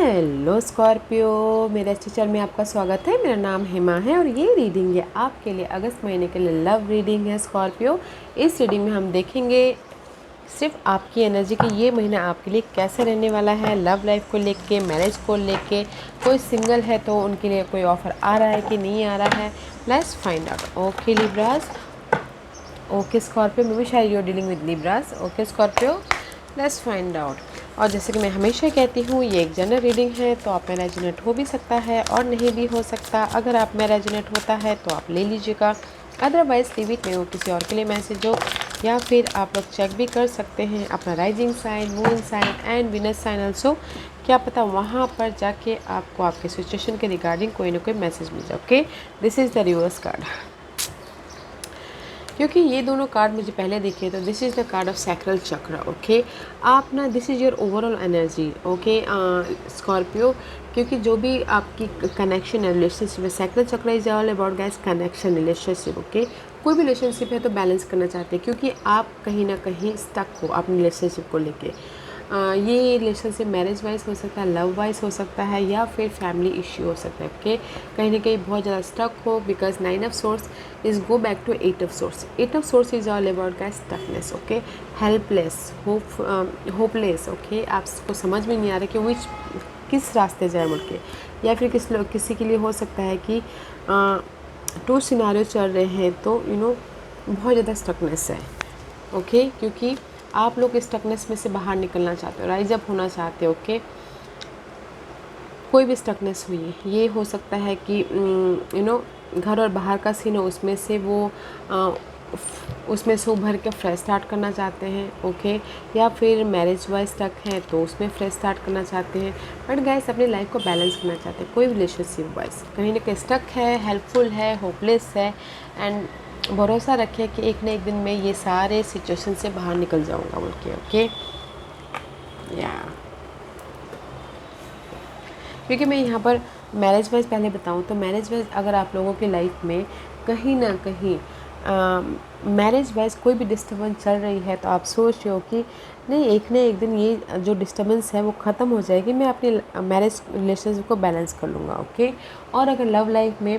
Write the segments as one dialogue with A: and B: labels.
A: Hello Scorpio, मेरे अच्छे channel में आपका स्वागत है। मेरा नाम हेमा है और ये रीडिंग है आपके लिए अगस्त महीने के लिए लव रीडिंग है स्कॉर्पियो। इस रीडिंग में हम देखेंगे सिर्फ आपकी एनर्जी कि ये महीना आपके लिए कैसे रहने वाला है। लव लाइफ को लेके, मैरिज को लेके, कोई सिंगल है तो उनके लिए कोई ऑफ़र आ रहा है कि नहीं आ रहा है। Let's find out. Okay Libras, okay Scorpio, maybe शायद you are dealing with Libras. Okay Scorpio, let's find out. और जैसे कि मैं हमेशा कहती हूँ, ये एक जनरल रीडिंग है तो आप में रेजोनेट हो भी सकता है और नहीं भी हो सकता। अगर आप में रेजोनेट होता है तो आप ले लीजिएगा, अदरवाइज लीव इट में, वो किसी और के लिए मैसेज हो। या फिर आप लोग चेक भी कर सकते हैं अपना rising sign, moon sign and Venus sign also. क्या पता वहाँ पर जाके आपको आपके सिचुएशन के रिगार्डिंग कोई ना कोई मैसेज मिल जाए। Okay, this is the reverse card. क्योंकि ये दोनों कार्ड मुझे पहले दिखे तो this is the card of sacral चक्र। ओके, आप ना, this is your overall energy. Okay Scorpio, क्योंकि जो भी आपकी कनेक्शन है, रिलेशनशिप है, सैक्रल चक्र is all about guys connection, relationship. Okay, कोई भी रिलेशनशिप है तो बैलेंस करना चाहते हैं, क्योंकि आप कहीं ना कहीं स्टक हो अपनी रिलेशनशिप को लेके। ये रिलेशनशिप मैरिज वाइज हो सकता है, लव वाइज हो सकता है, या फिर फैमिली इश्यू हो सकता है। ओके, कहीं ना कहीं बहुत ज़्यादा स्टक हो, because 9 of swords is go back to 8 of swords. 8 of swords is all about का stuckness. Okay, helpless, hopeless. Okay, आपको समझ में नहीं आ रहा कि विच किस रास्ते जाए मुड़ के, या फिर किसी के लिए हो सकता है कि 2 सिनारियो चल रहे हैं तो बहुत ज़्यादा स्टकनेस है। ओके, क्योंकि आप लोग इस स्टकनेस में से बाहर निकलना चाहते हो, राइज अप होना चाहते हो। ओके, कोई भी स्टकनेस हुई, ये हो सकता है कि घर और बाहर का सीन हो, उसमें से उभर के फ्रेश स्टार्ट करना चाहते हैं। ओके, या फिर मैरिज वाइज स्टक हैं तो उसमें फ्रेश स्टार्ट करना चाहते हैं। बट गाइस अपनी लाइफ को बैलेंस करना चाहते हैं। कोई रिलेशनशिप वाइज कहीं ना कहीं स्टक है, हेल्पफुल है, होपलेस है, एंड भरोसा रखें कि एक न एक दिन में ये सारे सिचुएशन से बाहर निकल जाऊंगा बोल के। ओके, या क्योंकि मैं यहाँ पर मैरिज वाइज पहले बताऊँ तो मैरिज वाइज अगर आप लोगों की लाइफ में कहीं ना कहीं मैरिज वाइज कोई भी डिस्टर्बेंस चल रही है तो आप सोच रहे हो कि नहीं, एक ना एक दिन ये जो डिस्टर्बेंस है वो ख़त्म हो जाएगी, मैं अपनी मैरिज रिलेशनशिप को बैलेंस कर लूँगा। ओके, और अगर लव लाइफ में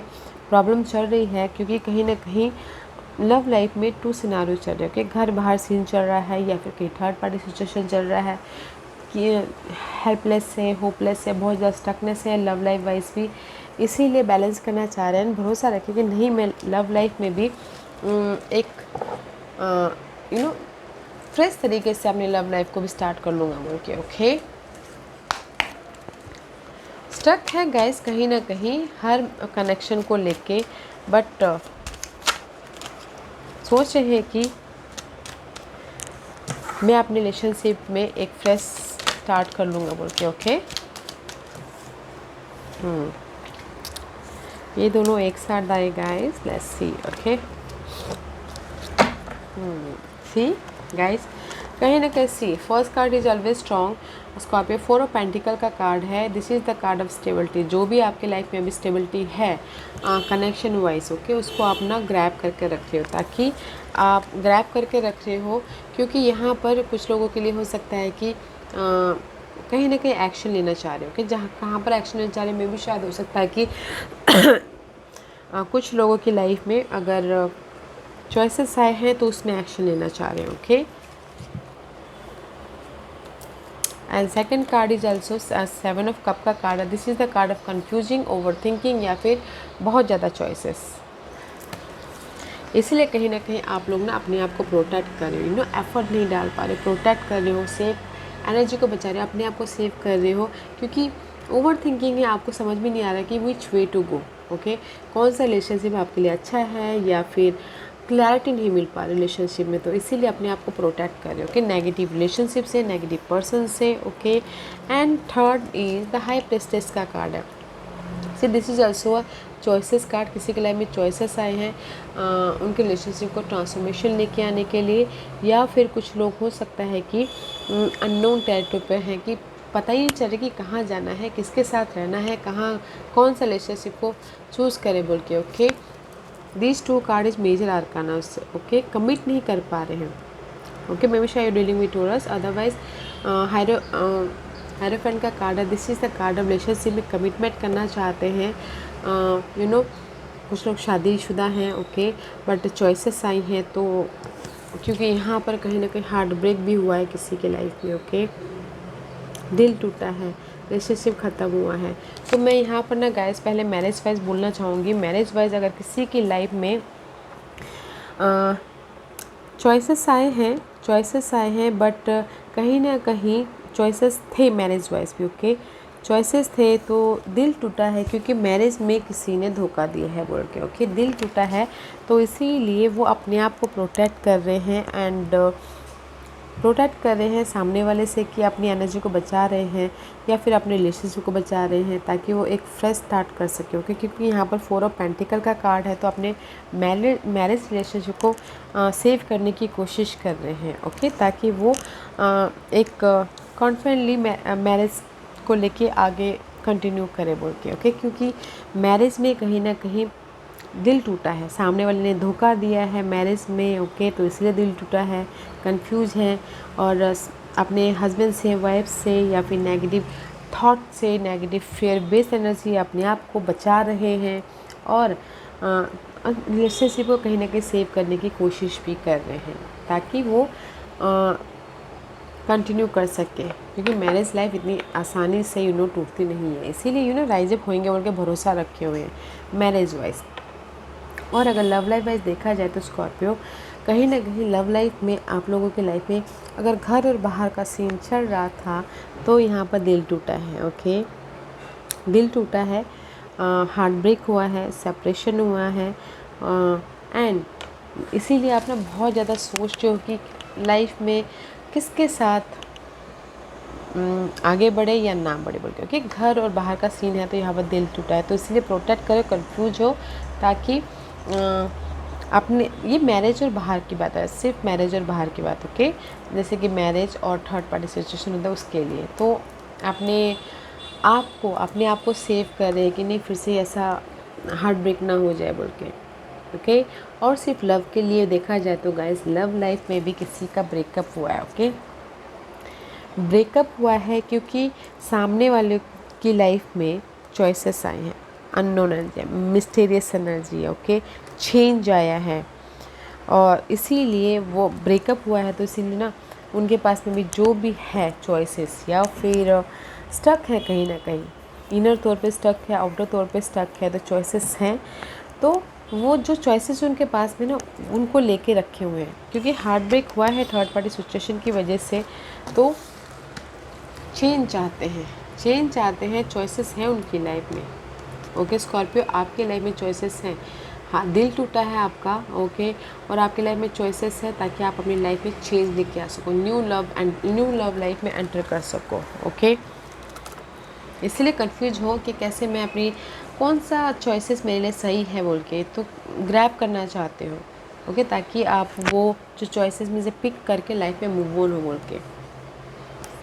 A: प्रॉब्लम चल रही है, क्योंकि कहीं ना कहीं लव लाइफ में 2 सिनारियो चल रहे हैं कि घर बाहर सीन चल रहा है, या फिर कहीं थर्ड पार्टी सिचुएशन चल रहा है कि हेल्पलेस है, होपलेस है, बहुत ज़्यादा स्टकनेस है लव लाइफ वाइज भी। इसीलिए बैलेंस करना चाह रहे हैं। भरोसा रखें कि नहीं, मैं लव लाइफ में भी एक फ्रेश तरीके से अपनी लव लाइफ को भी स्टार्ट कर लूँगा बोल के। ओके, स्टक है गाइस कहीं ना कहीं हर कनेक्शन को लेके, बट सोच रहे हैं कि मैं अपने रिलेशनशिप में एक फ्रेश स्टार्ट कर लूँगा बोल के। ओके, ये दोनों एक साथ आए guys, let's see. Okay, see guys, कहीं ना कहीं see first card is always strong. Scorpio 4 of pentacle का कार्ड है। This is the card of stability. जो भी आपके लाइफ में अभी स्टेबिलिटी है कनेक्शन वाइज, ओके, उसको आप ना ग्रैब करके रख रहे हो, ताकि आप ग्रैब करके रख रहे हो, क्योंकि यहाँ पर कुछ लोगों के लिए हो सकता है कि कहीं ना कहीं एक्शन लेना चाह रहे हो, कि जहाँ कहाँ पर एक्शन लेना चाह रहे हो, में भी शायद हो सकता है कि कुछ लोगों की लाइफ में अगर चॉइसेस आए हैं तो उसमें एक्शन लेना चाह रहे हो। Okay, and second card is also 7 of cup का कार्ड है। This is the card of confusing, over thinking, या फिर बहुत ज़्यादा चॉइसेस। इसलिए कहीं ना कहीं आप लोग ना अपने आप को प्रोटेक्ट कर रहे हो, एफर्ट नहीं डाल पा रहे, प्रोटेक्ट कर रहे हो, सेफ एनर्जी को बचा रहे हो, अपने आप को सेव कर रहे हो, क्योंकि ओवर थिंकिंग है, आपको समझ में नहीं आ रहा कि विच वे टू गो। ओके, कौन सा रिलेशनशिप आपके लिए अच्छा है, या फिर क्लैरिटी नहीं मिल पा रही रिलेशनशिप में, तो इसीलिए अपने आप को प्रोटेक्ट कर रहे हो कि नेगेटिव रिलेशनशिप से, नेगेटिव पर्सन से। Okay, and third is the high प्रेस्टेस का कार्ड है। See this is also a choices card. किसी के लाइफ में चॉइसेस आए हैं उनके रिलेशनशिप को ट्रांसफॉर्मेशन लेके आने के लिए, या फिर कुछ लोग हो सकता है कि अननोन टेरिटरी पे हैं, कि पता ही नहीं चल रहा कि कहाँ जाना है, किसके साथ रहना है, कहाँ कौन सा रिलेशनशिप को चूज़ करें बोल के। Okay, these 2 card is major arcana. Okay, commit नहीं कर पा रहे हैं। ओके, मे बी शायद डीलिंग विद टोरस, अदरवाइज हायरो हेरोफेंट का कार्ड है, this is the card of relationship में कमिटमेंट करना चाहते हैं, यू नो कुछ लोग शादीशुदा हैं, ओके, बट चॉइसेस आई हैं, तो क्योंकि यहाँ पर कहीं ना कहीं हार्ट ब्रेक भी हुआ है किसी के लाइफ में, ओके, दिल टूटा है, रिलेशनशिप ख़त्म हुआ है। तो मैं यहाँ पर ना गाइस पहले मैरिज वाइज बोलना चाहूँगी। मैरिज वाइज अगर किसी की लाइफ में चॉइसेस आए हैं बट कहीं ना कहीं चॉइसेस थे मैरिज वाइज भी, ओके, चॉइसेस थे तो दिल टूटा है क्योंकि मैरिज में किसी ने धोखा दिया है बोल के, ओके, दिल टूटा है। तो इसीलिए वो अपने आप को प्रोटेक्ट कर रहे हैं एंड प्रोटेक्ट कर रहे हैं सामने वाले से कि अपनी एनर्जी को बचा रहे हैं या फिर अपने रिलेशनशिप को बचा रहे हैं ताकि वो एक फ्रेश स्टार्ट कर सके, ओके, क्योंकि यहाँ पर 4 ऑफ पेंटिकल का कार्ड है, तो अपने मैरिज रिलेशनशिप को सेव करने की कोशिश कर रहे हैं, ओके, ताकि वो एक कॉन्फिडेंटली मैरिज को लेके आगे कंटिन्यू करे बोल के, ओके, क्योंकि मैरिज में कहीं ना कहीं दिल टूटा है, सामने वाले ने धोखा दिया है मैरिज में, ओके, तो इसलिए दिल टूटा है, कंफ्यूज है और अपने हस्बैंड से, वाइफ से या फिर नेगेटिव थॉट से, नेगेटिव फेयर बेस्ड एनर्जी अपने आप को बचा रहे हैं और रिलेशनशिप को कहीं ना कहीं सेव करने की कोशिश भी कर रहे हैं ताकि वो कंटिन्यू कर सके, क्योंकि मैरिज लाइफ इतनी आसानी से टूटती नहीं है, इसीलिए राइज अप होंगे बोल के भरोसा रखे हुए हैं मैरिज वाइज। और अगर लव लाइफ वाइज देखा जाए तो स्कॉर्पियो कहीं ना कहीं लव लाइफ में आप लोगों की लाइफ में अगर घर और बाहर का सीन चल रहा था तो यहाँ पर दिल टूटा है, ओके, दिल टूटा है, हार्ट ब्रेक हुआ है, सेपरेशन हुआ है एंड इसीलिए आप ना बहुत ज़्यादा सोचते हो कि लाइफ में किसके साथ आगे बढ़े या ना बढ़े बोल के, ओके, घर और बाहर का सीन है तो यहाँ पर दिल टूटा है, तो इसलिए प्रोटेक्ट करो, कंफ्यूज हो ताकि अपने ये मैरिज और बाहर की बात है, सिर्फ मैरिज और बाहर की बात, ओके, जैसे कि मैरिज और थर्ड पार्टी सिचुएशन होता है उसके लिए, तो अपने आप को सेव करें कि नहीं फिर से ऐसा हार्ट ब्रेक ना हो जाए बोल के, ओके। और सिर्फ लव के लिए देखा जाए तो गाइस लव लाइफ में भी किसी का ब्रेकअप हुआ है, ओके, ब्रेकअप हुआ है क्योंकि सामने वाले की लाइफ में चॉइसेस आए हैं, unknown energy, mysterious energy, okay, change आया है और इसीलिए वो ब्रेकअप हुआ है, तो इसीलिए ना उनके पास में भी जो भी है चॉइसेस या फिर स्टक है कहीं ना कहीं, इनर तौर पे स्टक है, आउटर तौर पे स्टक है, तो चॉइसेस हैं, तो वो जो चॉइसेस उनके पास में ना उनको लेके रखे हुए हैं क्योंकि हार्ट ब्रेक हुआ है थर्ड पार्टी सिचुएशन की वजह से, तो चेंज चाहते हैं, चॉइसेस हैं उनकी लाइफ में, ओके। स्कॉर्पियो आपके लाइफ में चॉइसेस हैं, हाँ, दिल टूटा है आपका, ओके, और आपके लाइफ में चॉइसेस है ताकि आप अपनी लाइफ में चेंज लेके आ सको, न्यू लव लाइफ में एंटर कर सको, ओके। इसलिए कंफ्यूज हो कि कैसे मैं अपनी कौन सा चॉइसेस मेरे लिए सही है बोल के, तो ग्रैब करना चाहते हो, ओके, ताकि आप वो जो चॉइसेस में से पिक करके लाइफ में मूव ऑन हो बोल के,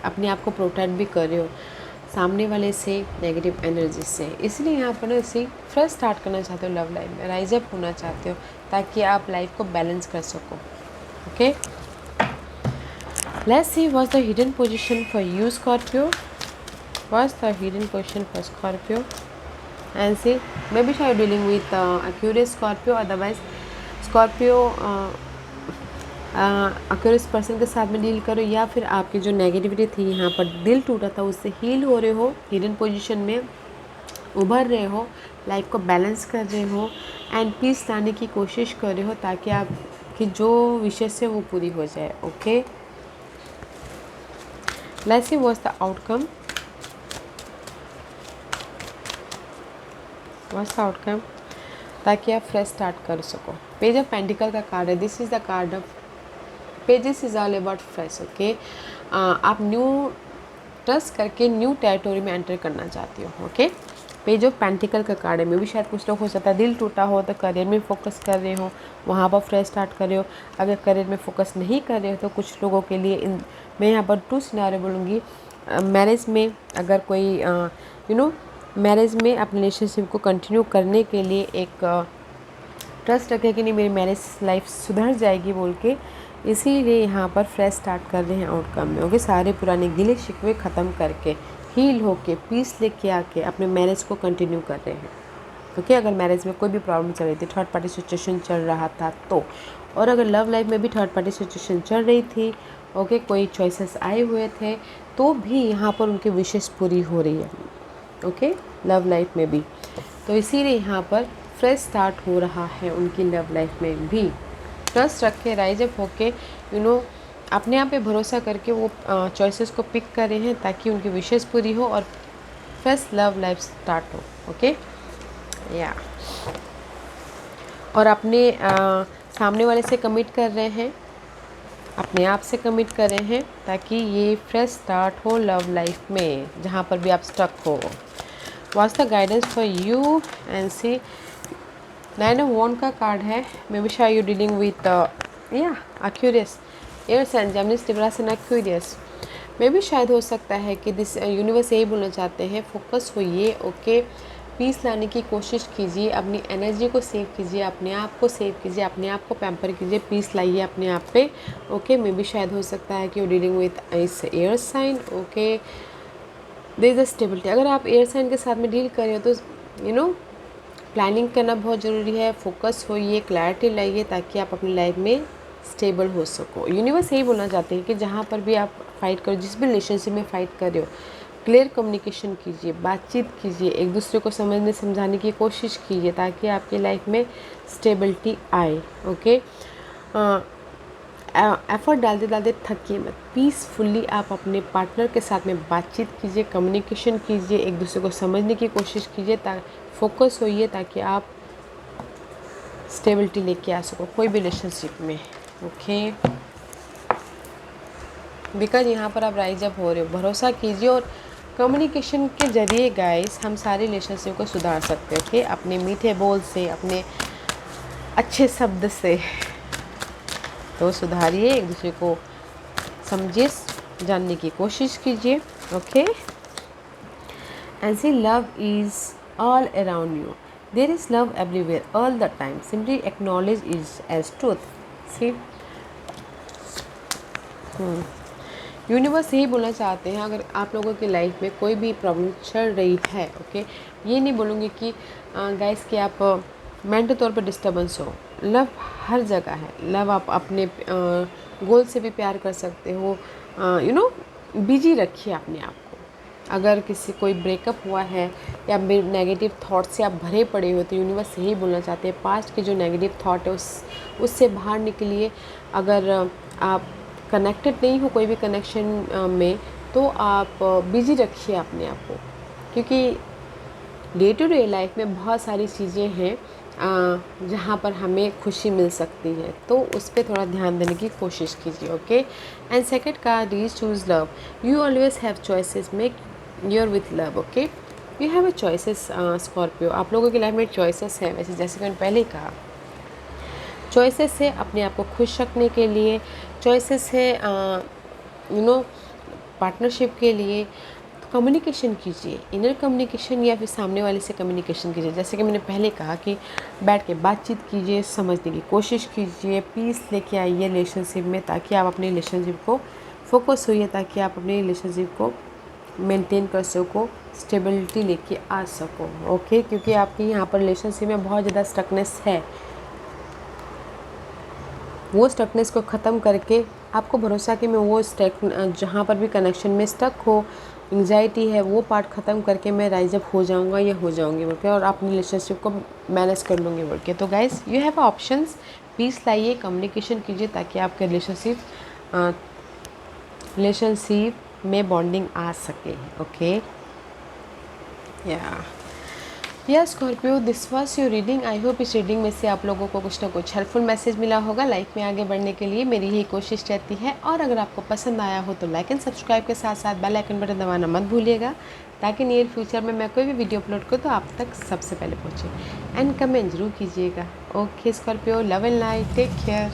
A: अपने आप को प्रोटेक्ट भी कर रहे हो सामने वाले से, नेगेटिव एनर्जी से, इसलिए यहाँ पर इसी फ्रेश स्टार्ट करना चाहते हो, लव लाइफ में राइज अप होना चाहते हो ताकि आप लाइफ को बैलेंस कर सको, okay. Let's see what's the hidden position for you Scorpio, what's the hidden position for Scorpio and see maybe शायद dealing with Aquarius Scorpio, otherwise Scorpio Aquarius person के साथ में डील करो या फिर आपकी जो नेगेटिविटी थी यहाँ पर दिल टूटा था उससे हील हो रहे हो, हिडन पोजीशन में उभर रहे हो, लाइफ को बैलेंस कर रहे हो एंड पीस लाने की कोशिश कर रहे हो ताकि आपकी जो विशेष है वो पूरी हो जाए, okay. Let's see what's the outcome, ताकि आप फ्रेश स्टार्ट कर सको। पेज ऑफ पेंटिकल का कार्ड है, this is the card of pages is all about fresh, okay. आप न्यू ट्रस्ट करके न्यू टेरिटोरी में एंटर करना चाहती हो, ओके। पेज ऑफ पेंटिकल का कार्ड है, में भी शायद कुछ लोग हो सकता है दिल टूटा हो तो करियर में फोकस कर रहे हो, वहाँ पर फ्रेश स्टार्ट कर रहे हो। अगर करियर में फोकस नहीं कर रहे हो तो कुछ लोगों के लिए मैं यहाँ पर 2 सिनेरियो बोलूँगी। मैरिज में अगर कोई मैरिज में अपने रिलेशनशिप को कंटिन्यू करने के लिए एक ट्रस्ट रखे कि नहीं मेरी मैरिज लाइफ सुधर जाएगी बोल के, इसीलिए यहाँ पर फ्रेश स्टार्ट कर रहे हैं आउटकम में। ओके, सारे पुराने गिले शिकवे ख़त्म करके हील होके पीस लेके आके अपने मैरिज को कंटिन्यू कर रहे हैं। ओके, अगर मैरिज में कोई भी प्रॉब्लम चल रही थी, थर्ड पार्टी सिचुएशन चल रहा था तो, और अगर लव लाइफ में भी थर्ड पार्टी सिचुएशन चल रही थी, ओके, कोई चॉइसेस आए हुए थे तो भी यहाँ पर उनकी विशेष पूरी हो रही है। ओके, लव लाइफ में भी, तो इसीलिए यहाँ पर फ्रेश स्टार्ट हो रहा है उनकी लव लाइफ में भी। ट्रस्ट रख के राइज अप होके अपने आप पे भरोसा करके वो चॉइसेस को पिक कर रहे हैं ताकि उनकी विशेष पूरी हो और फ्रेश लव लाइफ स्टार्ट हो। ओके या और अपने सामने वाले से कमिट कर रहे हैं, अपने आप से कमिट कर रहे हैं ताकि ये फ्रेश स्टार्ट हो लव लाइफ में जहाँ पर भी आप स्टक हो। What's the guidance for you and see. 9 of wands का कार्ड है। मे बी शायद you dealing with Aquarius air sign Gemini Libra and Aquarius. Maybe शायद हो सकता है कि दिस यूनिवर्स यही बोलना चाहते हैं, फोकस होइए। ओके, पीस लाने की कोशिश कीजिए, अपनी एनर्जी को सेव कीजिए, अपने आप को सेव कीजिए, अपने आप को पैम्पर कीजिए, पीस लाइए अपने आप पे। ओके, मे बी शायद हो सकता है कि you dealing with this air sign. Okay, there is a stability. अगर आप एयर साइन के साथ में डील कर रहे हो तो प्लानिंग करना बहुत ज़रूरी है। फोकस होइए, क्लैरिटी लाइए ताकि आप अपनी लाइफ में स्टेबल हो सको। यूनिवर्स यही बोलना चाहते हैं कि जहाँ पर भी आप फाइट करो, जिस भी रिलेशनशिप में फ़ाइट कर रहे हो, क्लियर कम्युनिकेशन कीजिए, बातचीत कीजिए, एक दूसरे को समझने समझाने की कोशिश कीजिए ताकि आपकी लाइफ में स्टेबिलिटी आए। ओके, एफर्ट डालते डालते थकिए मत, पीसफुल्ली आप अपने पार्टनर के साथ में बातचीत कीजिए, कम्युनिकेशन कीजिए, एक दूसरे को समझने की कोशिश कीजिए, फोकस होइए ताकि आप स्टेबिलिटी लेके आ सको कोई भी रिलेशनशिप में। ओके, बिकॉज यहाँ पर आप राइज अप हो रहे हो, भरोसा कीजिए और कम्युनिकेशन के जरिए गाइस हम सारी रिलेशनशिप को सुधार सकते हैं। ओके, अपने मीठे बोल से, अपने अच्छे शब्द से तो सुधारिए, एक दूसरे को समझिए, जानने की कोशिश कीजिए। Okay, and see love is all around you. There is love everywhere all the time. Simply acknowledge it as truth. See, universe यही बोलना चाहते हैं, अगर आप लोगों की लाइफ में कोई भी प्रॉब्लम चल रही है, ओके, ये नहीं बोलूँगी कि गाइस कि आप मेंटल तौर पर डिस्टर्बेंस हो। लव हर जगह है। लव आप अपने गोल से भी प्यार कर सकते हो। बिजी रखिए अपने आप को। अगर किसी कोई ब्रेकअप हुआ है या नेगेटिव थॉट से आप भरे पड़े हो तो यूनिवर्स यही बोलना चाहते हैं, पास्ट के जो नेगेटिव थॉट है उससे बाहर निकलिए। अगर आप कनेक्टेड नहीं हो कोई भी कनेक्शन में तो आप बिजी रखिए अपने आप को, क्योंकि डे टू डे लाइफ में बहुत सारी चीज़ें हैं जहाँ पर हमें खुशी मिल सकती है, तो उस पर थोड़ा ध्यान देने की कोशिश कीजिए। Okay, and second card is choose love. You always have choices, make your with love. Okay, you have a choices Scorpio. आप लोगों की लाइफ में चॉइसेस हैं, वैसे जैसे कि मैंने पहले ही कहा, चॉइसेस है अपने आप को खुश रखने के लिए, चॉइसेस है पार्टनरशिप के लिए। कम्युनिकेशन कीजिए, इनर कम्युनिकेशन या फिर सामने वाले से कम्युनिकेशन कीजिए। जैसे कि मैंने पहले कहा कि बैठ के बातचीत कीजिए, समझने की कोशिश कीजिए, पीस लेके आइए रिलेशनशिप में ताकि आप अपने रिलेशनशिप को फोकस होइए, ताकि आप अपने रिलेशनशिप को मेंटेन कर सको, स्टेबिलिटी लेके आ सको। ओके, क्योंकि आपकी यहाँ पर रिलेशनशिप में बहुत ज़्यादा स्टकनेस है, वो स्टकनेस को ख़त्म करके आपको भरोसा कि मैं वो जहाँ पर भी कनेक्शन में स्टक हो, एंग्जाइटी है, वो पार्ट ख़त्म करके मैं राइज अप हो जाऊँगा या हो जाऊँगी बोल के, और अपनी रिलेशनशिप को मैनेज कर लूँगी बोल के। तो guys, you have options, peace लाइए, कम्युनिकेशन कीजिए ताकि आपके रिलेशनशिप में बॉन्डिंग आ सके। ओके या Scorpio, this was your reading. I hope इस रीडिंग में से आप लोगों को कुछ ना कुछ हेल्पफुल मैसेज मिला होगा। लाइफ में आगे बढ़ने के लिए मेरी यही कोशिश रहती है, और अगर आपको पसंद आया हो तो लाइक एंड सब्सक्राइब के साथ साथ बेल आइकन बटन दबाना मत भूलिएगा ताकि नियर फ्यूचर में मैं कोई भी वीडियो अपलोड करूँ तो आप तक सबसे पहले पहुँचे। एंड कमेंट जरूर कीजिएगा। Okay Scorpio, love and light, take care.